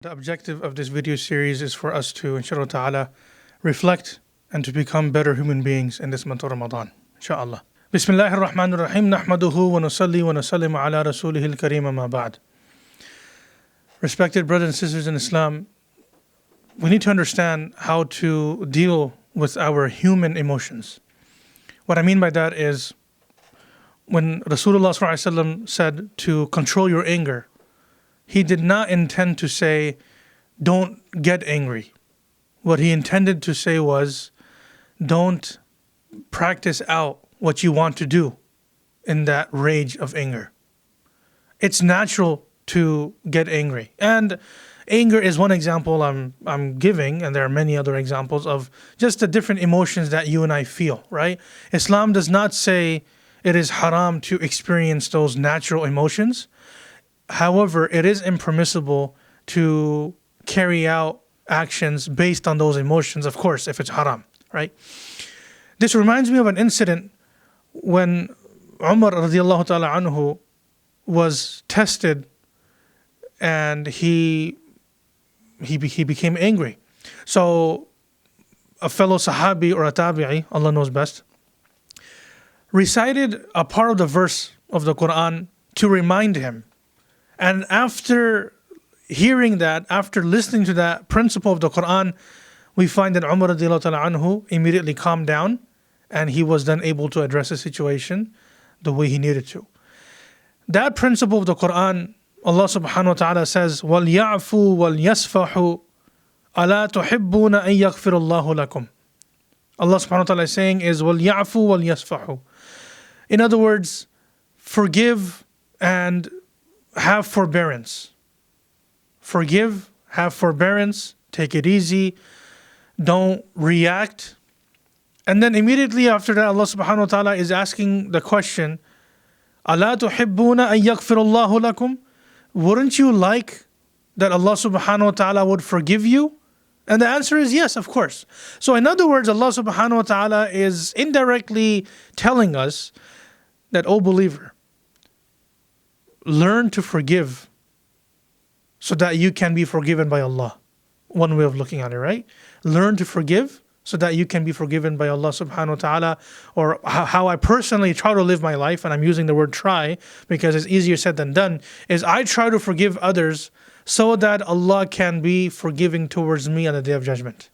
The objective of this video series is for us to, inshallah ta'ala, reflect and to become better human beings in this month of Ramadan, inshallah. Bismillahir Rahmanir Rahim, nahmaduhu wa nusalli wa nusallim ala rasulihil kareem amma ba'd. Respected brothers and sisters in Islam, we need to understand how to deal with our human emotions. What I mean by that is, when Rasulullah ﷺ said to control your anger, he did not intend to say, don't get angry. What he intended to say was, don't practice out what you want to do in that rage of anger. It's natural to get angry. And anger is one example I'm giving, and there are many other examples of just the different emotions that you and I feel, right? Islam does not say it is haram to experience those natural emotions. However, it is impermissible to carry out actions based on those emotions, of course, if it's haram, right? This reminds me of an incident when Umar radiallahu ta'ala anhu was tested and he became angry. So a fellow sahabi or a tabi'i, Allah knows best, recited a part of the verse of the Quran to remind him. And after hearing that, after listening to that principle of the Quran, we find that Umar radiallahu ta'ala anhu immediately calmed down, and he was then able to address the situation the way he needed to. That principle of the Quran, Allah subhanahu wa ta'ala says, وَلْيَعْفُوا وَلْيَسْفَحُوا أَلَا تُحِبُّونَ أَن يَغْفِرَ اللَّهُ لَكُمْ. Allah subhanahu wa ta'ala is saying is, وَلْيَعْفُوا وَلْيَسْفَحُوا. In other words, forgive and have forbearance. Forgive, have forbearance, take it easy, don't react. And then immediately after that, Allah subhanahu wa ta'ala is asking the question, أَلَا تُحِبُّونَ أَن يَغْفِرَ اللَّهُ لَكُمْ. Wouldn't you like that Allah subhanahu wa ta'ala would forgive you? And the answer is yes, of course. So in other words, Allah subhanahu wa ta'ala is indirectly telling us that, O believer, learn to forgive so that you can be forgiven by Allah. One way of looking at it, right? Learn to forgive so that you can be forgiven by Allah subhanahu wa ta'ala. Or how I personally try to live my life, and I'm using the word try because it's easier said than done, is I try to forgive others so that Allah can be forgiving towards me on the Day of Judgment.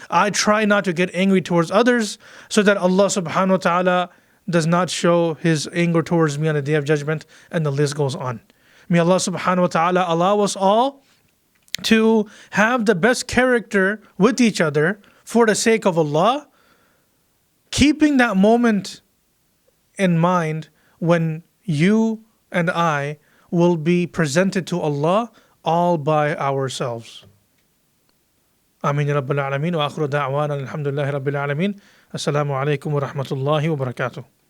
I try not to get angry towards others so that Allah subhanahu wa ta'ala does not show His anger towards me on the Day of Judgment, and the list goes on. May Allah subhanahu wa ta'ala allow us all to have the best character with each other for the sake of Allah, keeping that moment in mind when you and I will be presented to Allah all by ourselves. Ameen ya Rabbil Alameen wa akhiru da'wana alhamdulillahi Rabbil Alameen. Assalamu alaikum wa rahmatullahi wa barakatuh.